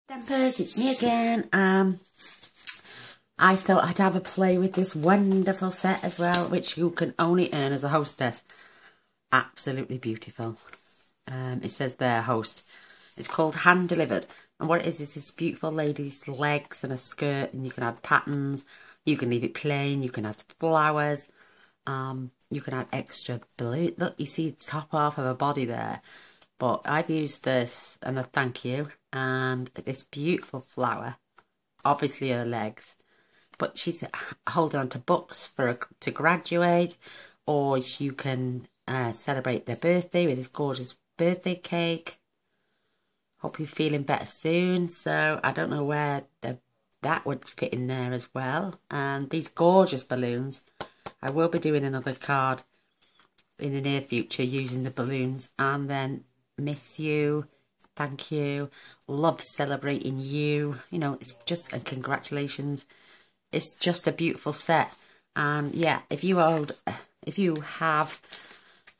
Stampers, it's me again. I thought I'd have a play with this wonderful set as well, which you can only earn as a hostess. Absolutely beautiful. It says there, host. It's called Hand Delivered. And what it is this beautiful lady's legs and a skirt, and you can add patterns. You can leave it plain. You can add flowers. You can add extra blue. Look, you see the top half of her body there. But I've used this, and a thank you, and this beautiful flower, obviously her legs, but she's holding on to books to graduate, or you can celebrate their birthday with this gorgeous birthday cake. Hope you're feeling better soon. So I don't know where that would fit in there as well. And these gorgeous balloons. I will be doing another card in the near future using the balloons, and then miss you, thank you, love celebrating you, you know, it's just, and congratulations. It's just a beautiful set. And yeah, if you have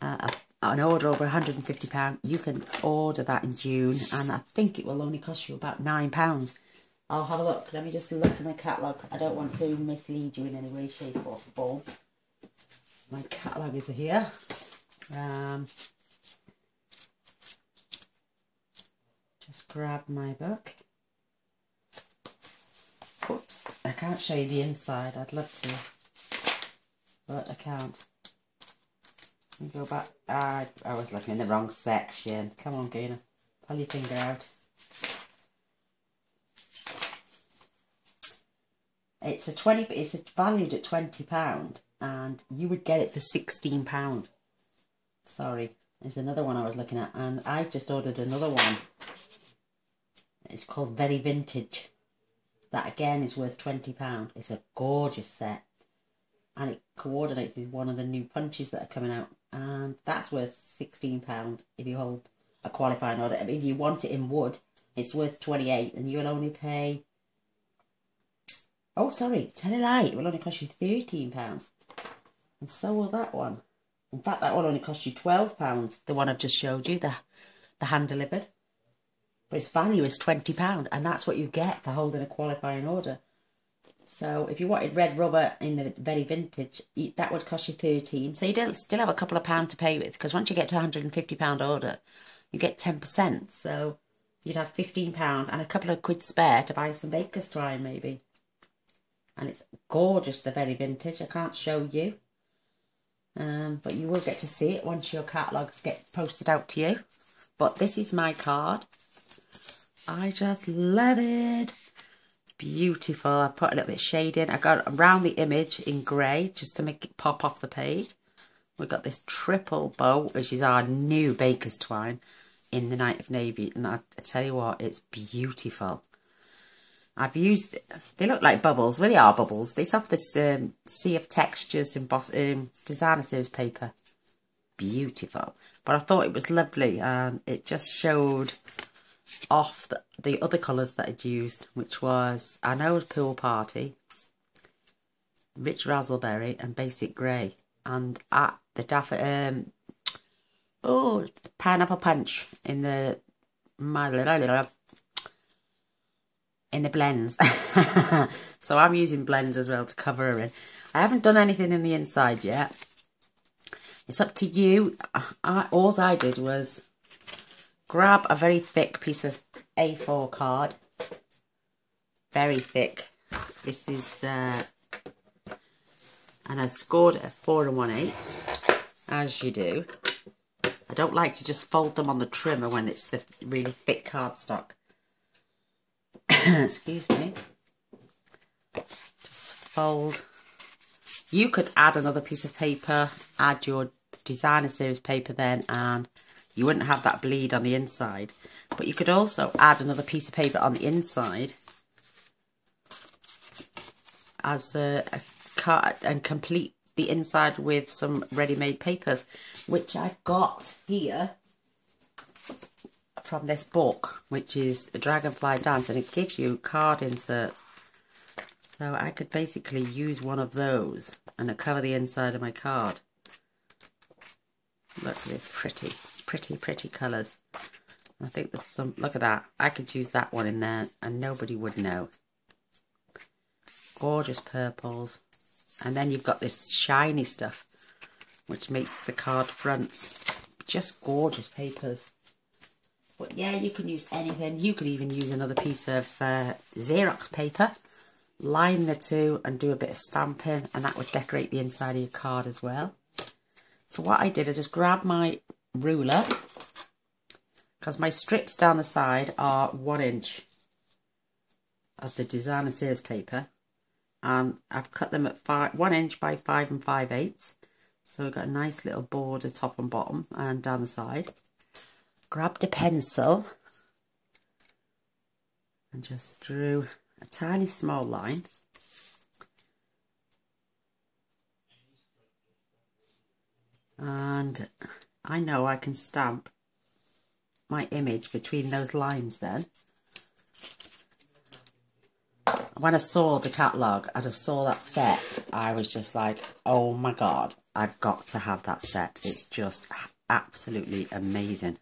an order over £150, you can order that in June, and I think it will only cost you about £9. I'll have a look. Let me just look at my catalogue. I don't want to mislead you in any way, shape or form. My catalogue is here. Just grab my book. Oops, I can't show you the inside. I'd love to, but I can't. Let me go back. I was looking in the wrong section. Come on, Gina. Pull your finger out. It's valued at £20, and you would get it for £16. Sorry, there's another one I was looking at, and I just ordered another one. It's called Very Vintage. That again is worth £20. It's a gorgeous set, and it coordinates with one of the new punches that are coming out, and that's worth £16 if you hold a qualifying order. If you want it in wood, it's worth £28, and you'll only pay. Oh, sorry, tell a lie. It will only cost you £13, and so will that one. In fact, that one only cost you £12. The one I've just showed you, the hand delivered. But its value is £20, and that's what you get for holding a qualifying order. So if you wanted red rubber in the Very Vintage, that would cost you £13. So you don't still have a couple of pounds to pay with, because once you get to £150 order, you get 10%. So you'd have £15 and a couple of quid spare to buy some baker's twine maybe. And it's gorgeous, the Very Vintage. I can't show you, but you will get to see it once your catalogues get posted out to you. But this is my card. I just love it. Beautiful. I put a little bit of shade in. I got around the image in grey just to make it pop off the page. We've got this triple bow, which is our new baker's twine in the Night of Navy. And I tell you what, it's beautiful. I've used, they look like bubbles. Well, they are bubbles. It's off this Sea of Textures designer series paper. Beautiful. But I thought it was lovely, and it just showed off the other colours that I'd used, which was, I know it was Pool Party, Rich Razzleberry, and Basic Grey. And at the Pineapple Punch in the blends. So I'm using blends as well to cover her in. I haven't done anything in the inside yet. It's up to you. All I did was grab a very thick piece of A4 card. Very thick. This is, and I scored it at 4 1/8, as you do. I don't like to just fold them on the trimmer when it's the really thick cardstock. Excuse me. Just fold. You could add another piece of paper, add your designer series paper then, and you wouldn't have that bleed on the inside. But you could also add another piece of paper on the inside as a card, and complete the inside with some ready-made papers, which I've got here from this book, which is a Dragonfly Dance, and it gives you card inserts. So I could basically use one of those and cover the inside of my card. Look at this pretty. It's pretty colours. I think there's some, look at that. I could use that one in there and nobody would know. Gorgeous purples. And then you've got this shiny stuff, which makes the card fronts just gorgeous papers. But yeah, you can use anything. You could even use another piece of Xerox paper, line the two and do a bit of stamping, and that would decorate the inside of your card as well. So what I did, I just grabbed my ruler, because my strips down the side are 1 inch of the designer series paper, and I've cut them at 1 inch by 5 5/8. So we've got a nice little border top and bottom and down the side. Grabbed a pencil and just drew a tiny small line. And I know I can stamp my image between those lines then. When I saw the catalogue, I just saw that set, I was just like, oh my god, I've got to have that set. It's just absolutely amazing.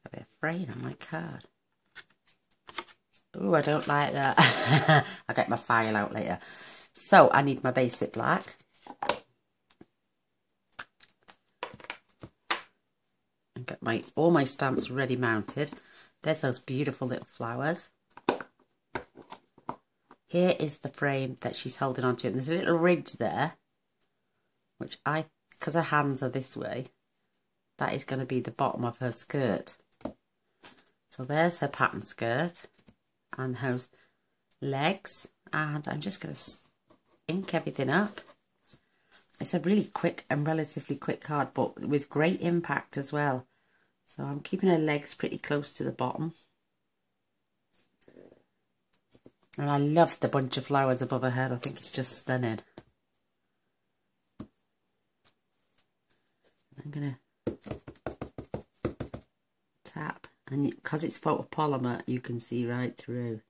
A bit of fraying on my card. Ooh, I don't like that. I'll get my file out later. So, I need my basic black. And get all my stamps ready mounted. There's those beautiful little flowers. Here is the frame that she's holding on to. And there's a little ridge there, which because her hands are this way, that is going to be the bottom of her skirt. So there's her pattern skirt and her legs. And I'm just going to ink everything up. It's a really quick and relatively quick card, but with great impact as well. So I'm keeping her legs pretty close to the bottom. And I love the bunch of flowers above her head. I think it's just stunning. I'm going to tap. And because it's photopolymer, you can see right through.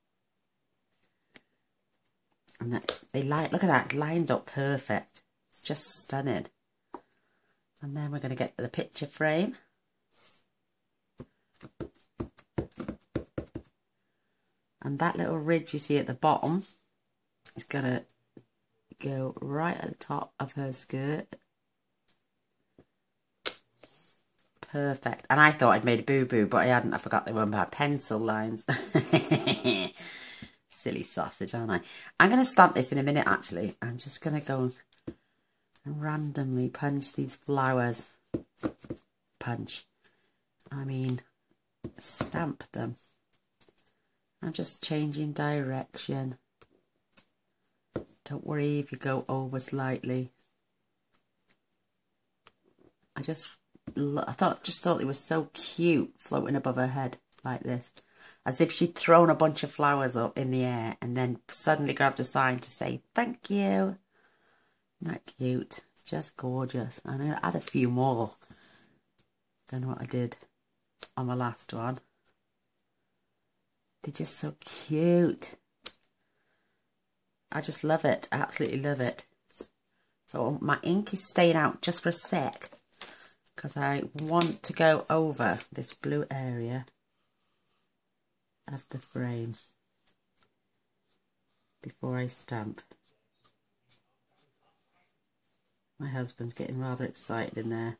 And that, look at that, lined up perfect. It's just stunning. And then we're going to get the picture frame. And that little ridge you see at the bottom is going to go right at the top of her skirt. Perfect. And I thought I'd made a boo-boo, but I hadn't. I forgot they were my pencil lines. Silly sausage, aren't I? I'm going to stamp this in a minute, actually. I'm just going to go and randomly punch these flowers. Punch. I mean, stamp them. I'm just changing direction. Don't worry if you go over slightly. I just thought it was so cute floating above her head like this. As if she'd thrown a bunch of flowers up in the air and then suddenly grabbed a sign to say thank you. Isn't that cute? It's just gorgeous. And I'll add a few more than what I did on my last one. They're just so cute. I just love it. I absolutely love it. So my ink is staying out just for a sec, because I want to go over this blue area of the frame before I stamp. My husband's getting rather excited in there.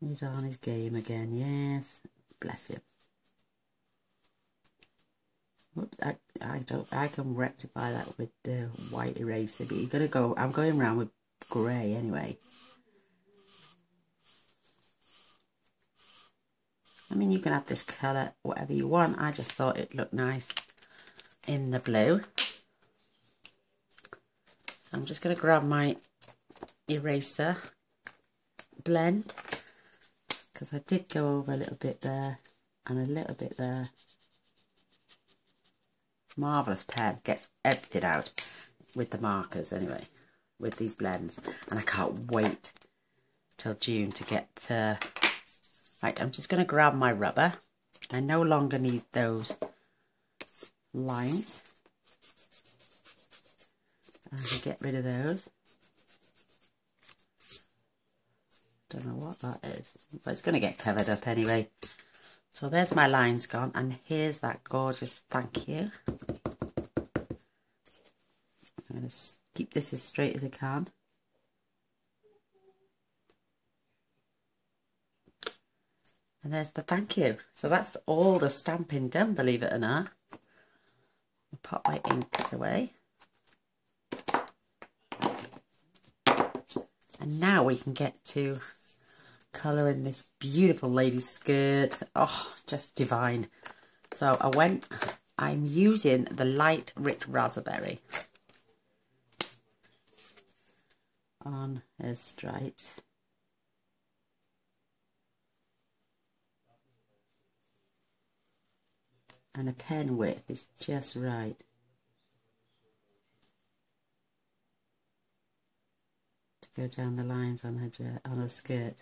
He's on his game again. Yes, bless him. Whoops, I can rectify that with the white eraser, but you're gonna go. I'm going around with grey anyway. I mean, you can have this colour whatever you want. I just thought it looked nice in the blue. I'm just gonna grab my eraser blend, because I did go over a little bit there and a little bit there. Marvellous pen, gets everything out with the markers anyway, with these blends, and I can't wait till June to get right. I'm just going to grab my rubber. I no longer need those lines. I can get rid of those. Don't know what that is, but it's going to get covered up anyway. So So there's my lines gone, and here's that gorgeous thank you. I'm going to keep this as straight as I can. And there's the thank you. So that's all the stamping done, believe it or not. I'll pop my inks away. And now we can get to colouring this beautiful lady's skirt. Oh, just divine. So I'm using the light rich raspberry on her stripes. And a pen width is just right to go down the lines on her skirt.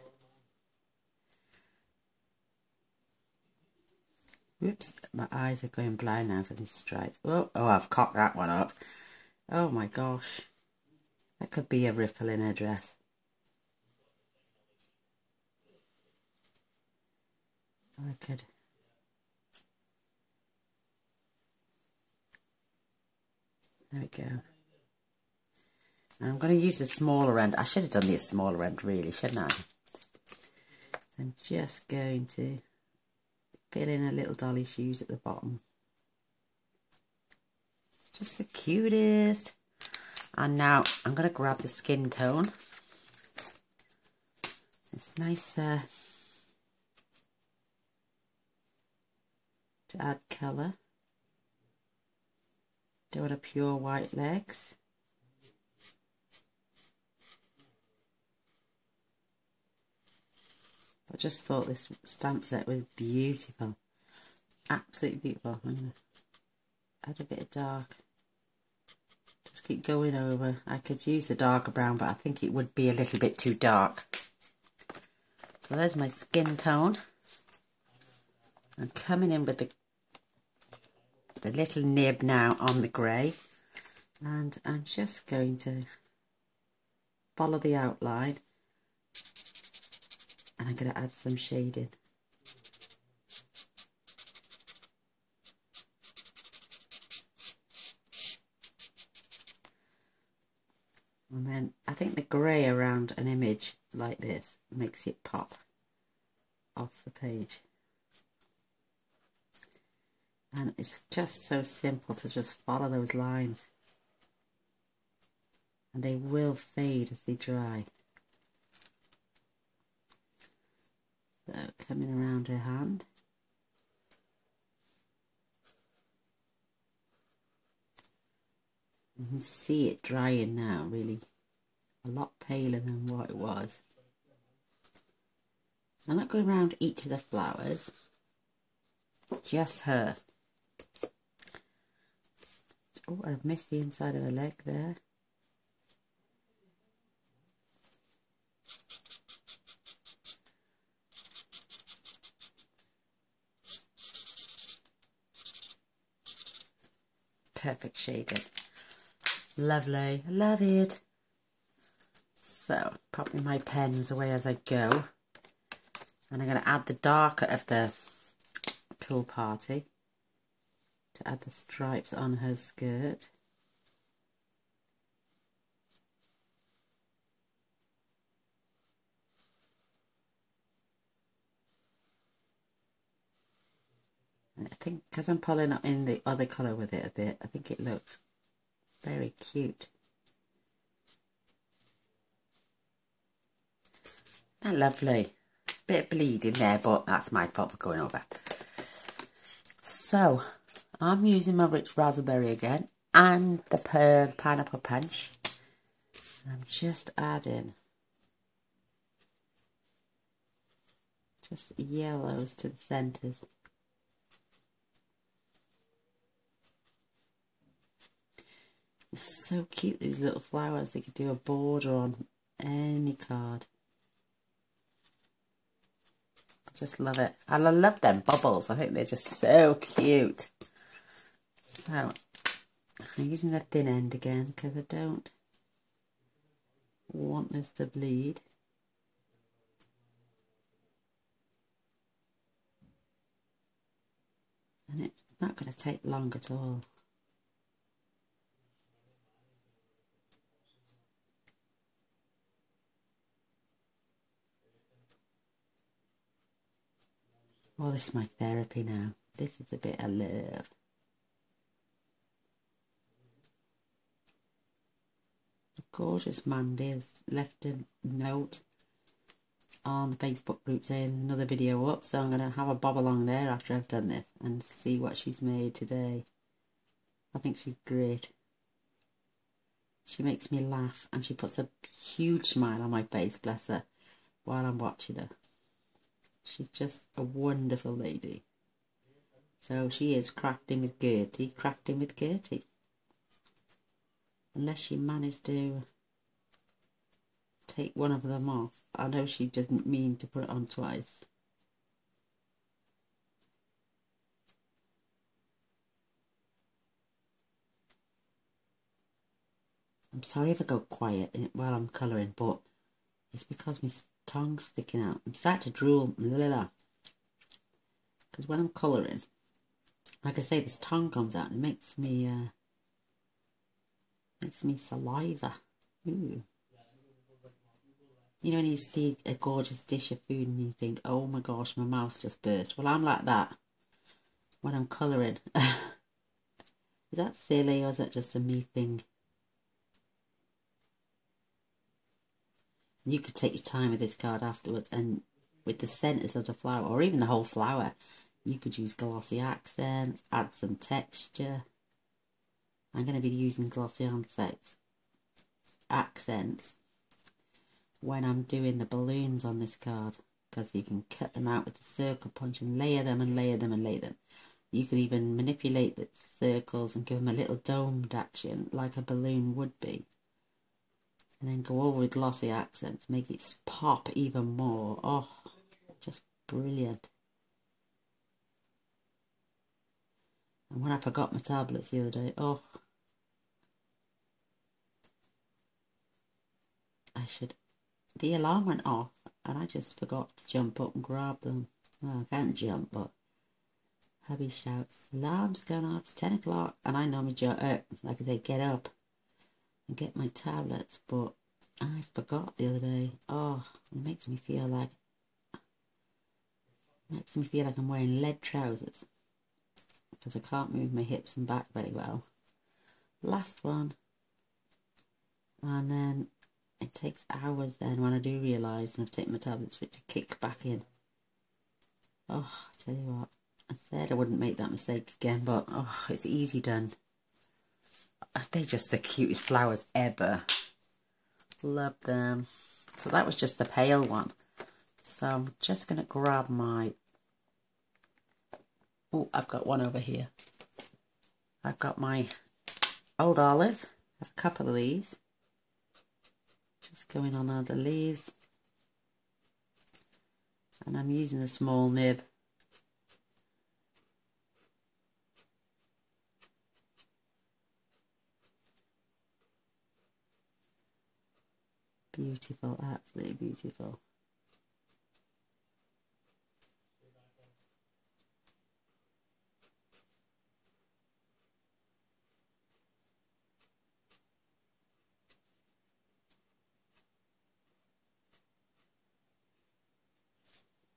Whoops, my eyes are going blind now for these stripes. Oh, I've cocked that one up. Oh my gosh. That could be a ripple in her dress. Or I could... There we go. I'm going to use the smaller end. I should have done the smaller end really, shouldn't I? I'm just going to fill in a little dolly shoes at the bottom. Just the cutest. And now I'm going to grab the skin tone. It's nice to add colour. Don't want a pure white legs. I just thought this stamp set was beautiful. Absolutely beautiful. I'm going to add a bit of dark. Just keep going over. I could use the darker brown, but I think it would be a little bit too dark. So there's my skin tone. I'm coming in with the little nib now on the grey. And I'm just going to follow the outline. And I'm going to add some shading. And then I think the grey around an image like this makes it pop off the page. And it's just so simple to just follow those lines. And they will fade as they dry. So coming around her hand. You can see it drying now, really a lot paler than what it was. I'm not going around each of the flowers, just her. Oh, I've missed the inside of her leg there. Perfect shading. Lovely, love it. So, popping my pens away as I go. And I'm going to add the darker of the Pool Party to add the stripes on her skirt. And I think because I'm pulling in the other colour with it a bit, I think it looks very cute. Isn't that lovely? Bit of bleeding there, but that's my fault for going over. So, I'm using my rich raspberry again and the pineapple punch. I'm just adding just yellows to the centres. It's so cute, these little flowers. They could do a border on any card. I just love it. And I love them bubbles. I think they're just so cute. So, I'm using the thin end again because I don't want this to bleed. And it's not going to take long at all. Oh, this is my therapy now. This is a bit of love. The gorgeous Mandy has left a note on the Facebook group saying another video up, so I'm going to have a bob along there after I've done this and see what she's made today. I think she's great. She makes me laugh and she puts a huge smile on my face, bless her, while I'm watching her. She's just a wonderful lady. So she is crafting with Gertie, crafting with Gertie. Unless she managed to take one of them off. I know she didn't mean to put it on twice. I'm sorry if I go quiet while I'm colouring, but it's because my tongue's sticking out. I'm starting to drool, because when I'm colouring, like I say, this tongue comes out and it makes me saliva. Ooh. You know when you see a gorgeous dish of food and you think, oh my gosh, my mouth's just burst. Well, I'm like that when I'm colouring. Is that silly or is that just a me thing? You could take your time with this card afterwards, and with the centres of the flower, or even the whole flower, you could use glossy accents, add some texture. I'm going to be using glossy accents when I'm doing the balloons on this card, because you can cut them out with the circle punch and layer them and layer them and layer them. You could even manipulate the circles and give them a little domed action like a balloon would be. And then go over with glossy accents, make it pop even more. Oh, just brilliant. And when I forgot my tablets the other day, oh, the alarm went off and I just forgot to jump up and grab them. Well, I can't jump, but hubby shouts, alarm's gone off, it's 10 o'clock. And I normally like I say, get up and get my tablets, but I forgot the other day. Oh, it makes me feel like I'm wearing lead trousers because I can't move my hips and back very well. Last one, and then it takes hours then when I do realise and I've taken my tablets for it to kick back in. Oh, I tell you what, I said I wouldn't make that mistake again, but oh, it's easy done. They're just the cutest flowers ever. Love them. So that was just the pale one. So I'm just going to grab my... Oh, I've got one over here. I've got my old olive. I have a couple of these. Just going on other leaves. And I'm using a small nib. Beautiful, absolutely beautiful.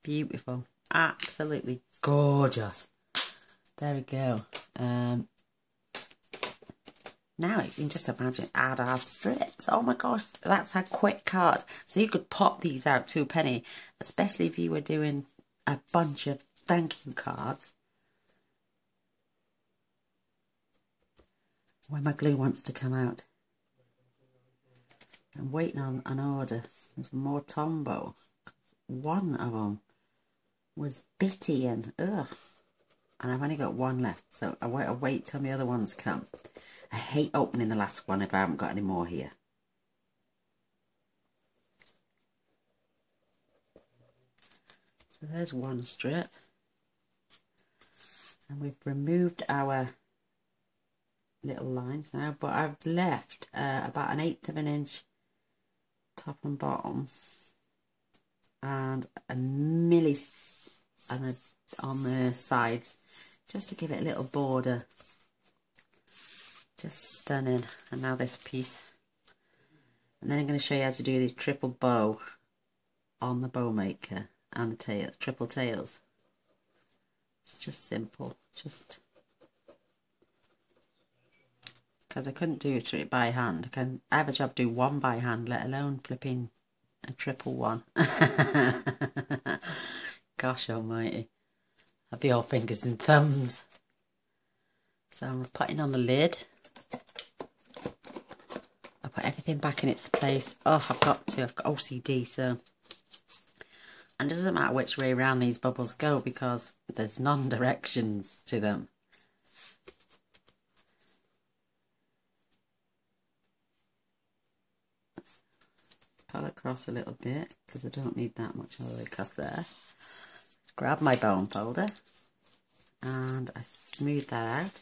Beautiful, absolutely gorgeous. There we go. Now you can just imagine add our strips. Oh my gosh, that's a quick card. So you could pop these out to a penny, especially if you were doing a bunch of thank you cards. When my glue wants to come out. I'm waiting on an order. Some more Tombow. One of them was bitty and ugh. And I've only got one left, so I wait till the other ones come. I hate opening the last one if I haven't got any more here. So there's one strip. And we've removed our little lines now, but I've left about 1/8 of an inch top and bottom and a milli on the sides, just to give it a little border. Just stunning. And now this piece. And then I'm going to show you how to do this triple bow on the bow maker and the tail, triple tails. It's just simple, just because I couldn't do it by hand. I have a job do one by hand, let alone flipping a triple one. Gosh almighty, I'd be all fingers and thumbs. So I'm putting on the lid. I put everything back in its place. Oh, I've got OCD, so. And it doesn't matter which way around these bubbles go because there's non-directions to them. Let's pull across a little bit because I don't need that much all the way across there. Grab my bone folder and I smooth that out.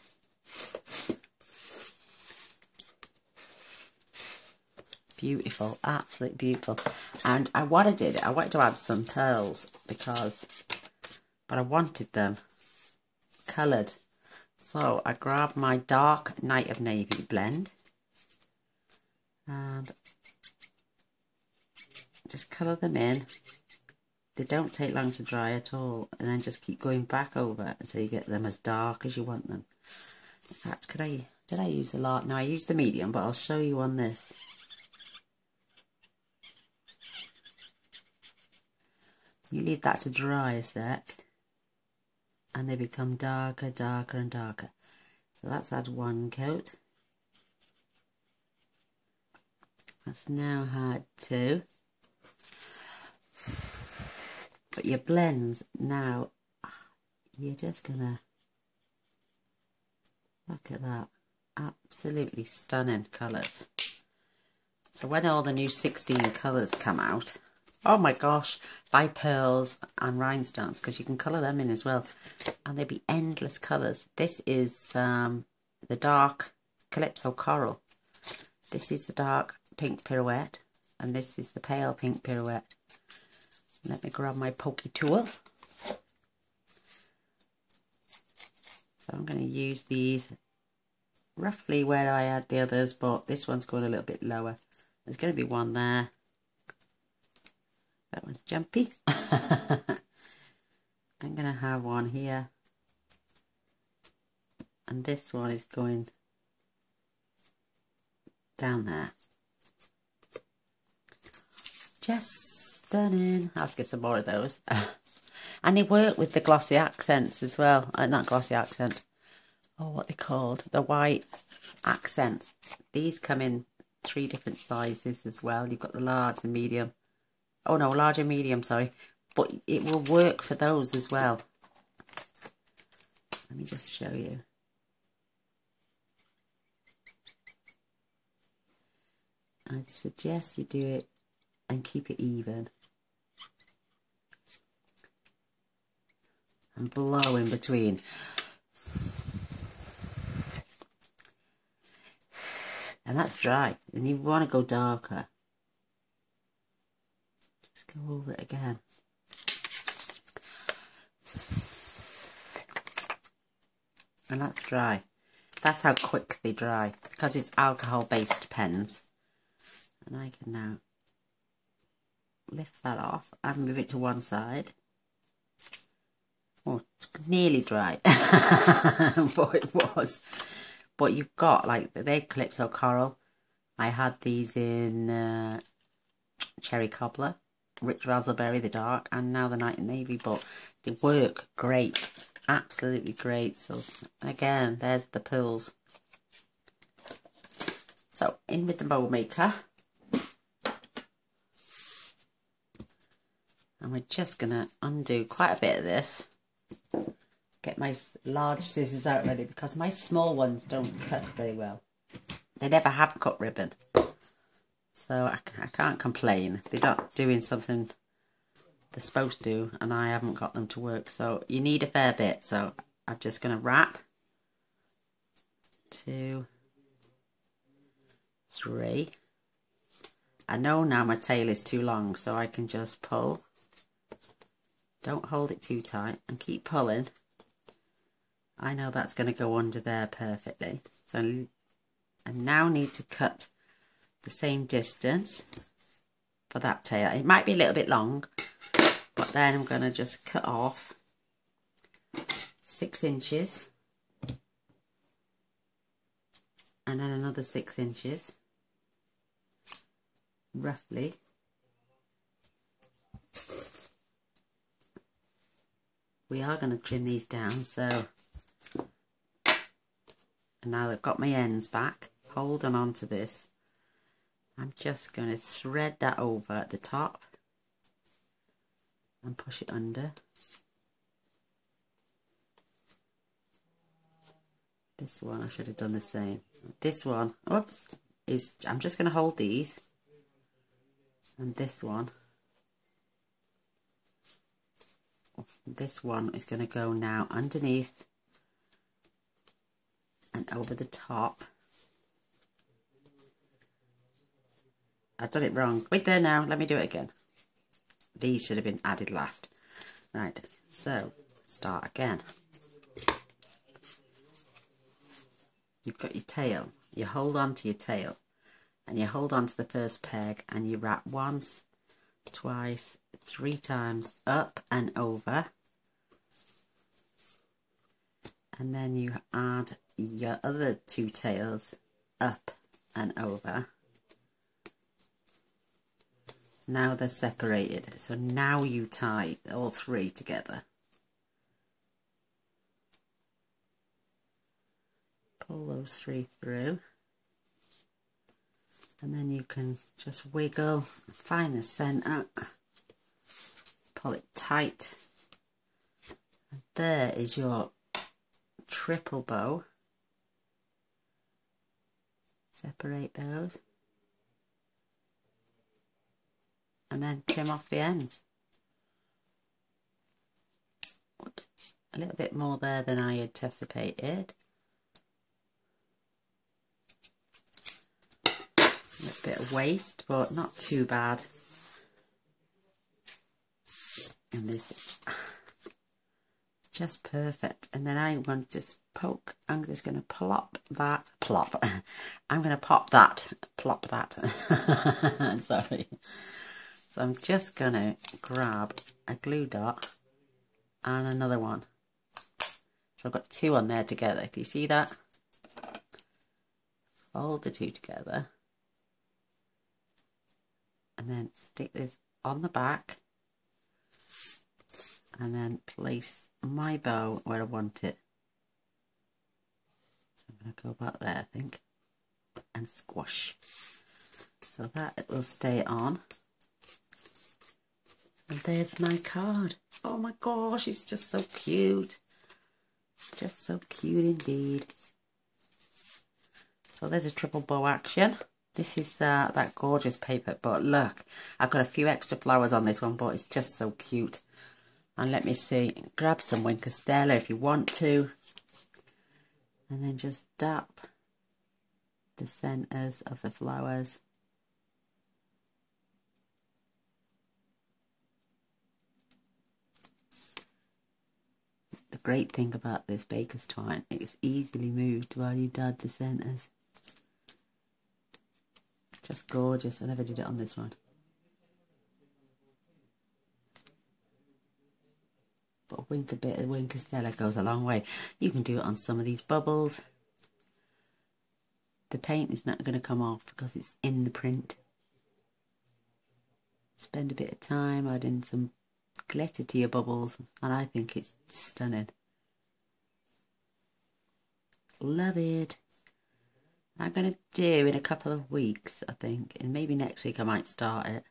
Beautiful, absolutely beautiful. And I wanted to add some pearls but I wanted them coloured. So I grabbed my dark Night of Navy blend and just colour them in. They don't take long to dry at all, and then just keep going back over until you get them as dark as you want them. In fact, did I use a lot? No, I used the medium, but I'll show you on this. You leave that to dry a sec and they become darker, darker and darker. So that's had one coat. That's now had two. But your blends now, you're just gonna look at that. Absolutely stunning colours. So when all the new 16 colours come out, oh my gosh, buy pearls and rhinestones because you can colour them in as well. And there'll be endless colours. This is the dark Calypso Coral. This is the dark pink pirouette. And this is the pale pink pirouette. Let me grab my pokey tool. So I'm going to use these roughly where I had the others, but this one's going a little bit lower. There's going to be one there. That one's jumpy. I'm going to have one here. And this one is going down there. Just stunning. I'll get some more of those. And they work with the glossy accents as well. Not glossy accent. Oh, what they called? The white accents. These come in 3 different sizes as well. You've got the large, the medium. Oh no, large and medium, sorry. But it will work for those as well. Let me just show you. I'd suggest you do it and keep it even. And blow in between. And that's dry. And you want to go darker. Just go over it again. And that's dry. That's how quick they dry. Because it's alcohol-based pens. And I can now lift that off and move it to one side. Oh, it's nearly dry. But it was. But you've got, like, they're Calypso Coral. I had these in Cherry Cobbler, Rich Raspberry, the dark, and now the Night and Navy. But they work great. Absolutely great. So, again, there's the pearls. So, in with the bow maker. And we're just going to undo quite a bit of this. Get my large scissors out ready because my small ones don't cut very well. They never have cut ribbon. So I can't complain. They're not doing something they're supposed to and I haven't got them to work. So you need a fair bit. So I'm just going to wrap. 2, 3. I know now my tail is too long so I can just pull. Don't hold it too tight and keep pulling I know that's going to go under there perfectly. So I now need to cut the same distance for that tail. It might be a little bit long, but then I'm going to just cut off 6 inches and then another 6 inches roughly. We are going to trim these down, so and now I've got my ends back, holding on to this. I'm just going to thread that over at the top and push it under. This one I should have done the same. This one, oops, is I'm just going to hold these, and this one is going to go now underneath and over the top. I've done it wrong. Wait there now, let me do it again. These should have been added last. Right, so start again. You've got your tail. You hold on to your tail and you hold on to the first peg and you wrap once, twice, 3 times up and over. And then you add your other 2 tails up and over. Now they're separated, so now you tie all 3 together. Pull those 3 through, and then you can just wiggle, find the centre, pull it tight, and there is your triple bow. Separate those. And then trim off the ends. Whoops, a little bit more there than I anticipated. A little bit of waste, but not too bad. And this just perfect. And then I want to just poke. I'm just going to plop that. Plop. I'm going to pop that. Plop that. Sorry. So I'm just going to grab a glue dot and another one. So I've got 2 on there together. If you see that, fold the 2 together. And then stick this on the back. And then place my bow where I want it. So I'm going to go back there, I think. And squash. So that it will stay on. And there's my card. Oh my gosh, it's just so cute. Just so cute indeed. So there's a triple bow action. This is that gorgeous paper, but look, I've got a few extra flowers on this one, but it's just so cute. And let me see, grab some Wink of Stella if you want to. And then just dap the centres of the flowers. The great thing about this baker's twine, it's easily moved while you dab the centres. Just gorgeous. I never did it on this one. But a bit of Wink of Stella goes a long way. You can do it on some of these bubbles. The paint is not going to come off because it's in the print. Spend a bit of time adding some glitter to your bubbles, and I think it's stunning. Love it. I'm going to do in a couple of weeks, I think, and maybe next week I might start it.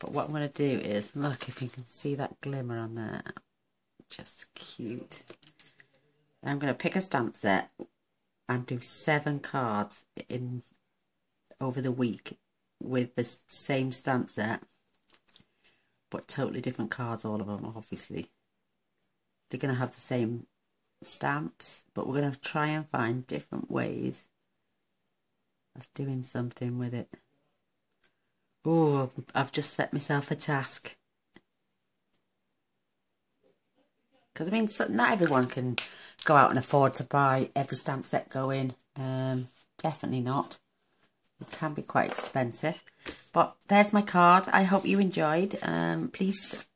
But what I'm going to do is, look if you can see that glimmer on there, just cute. I'm going to pick a stamp set and do 7 cards in over the week with the same stamp set, but totally different cards, all of them, obviously. They're going to have the same stamps, but we're going to try and find different ways of doing something with it. Oh, I've just set myself a task. Because I mean, not everyone can go out and afford to buy every stamp set going. Definitely not. It can be quite expensive. But there's my card. I hope you enjoyed. Please,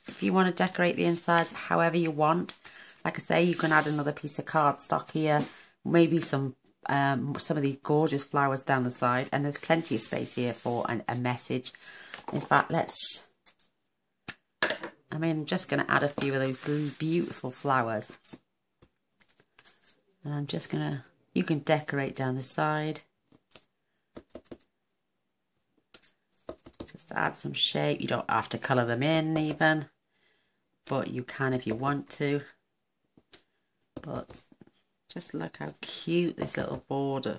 if you want to decorate the insides however you want, like I say, you can add another piece of cardstock here. Maybe some of these gorgeous flowers down the side. And there's plenty of space here for a message. In fact, I'm just going to add a few of those beautiful flowers. And I'm just going to, you can decorate down the side. Just add some shape. You don't have to colour them in even, but you can if you want to. But just look how cute this little border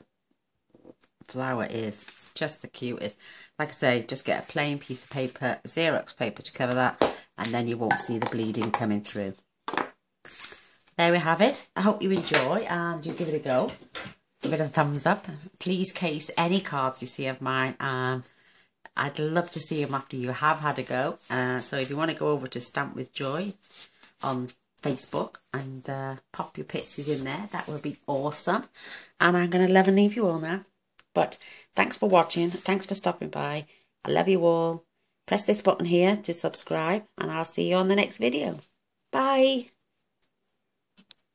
flower is. It's just the cutest. Like I say, just get a plain piece of paper, Xerox paper to cover that, and then you won't see the bleeding coming through. There we have it. I hope you enjoy and you give it a go. Give it a thumbs up. Please case any cards you see of mine. I'd love to see them after you have had a go. So if you want to go over to Stamp with Joy on Facebook and pop your pictures in there, that would be awesome. And I'm going to love and leave you all now. But thanks for watching. Thanks for stopping by. I love you all. Press this button here to subscribe, and I'll see you on the next video. Bye.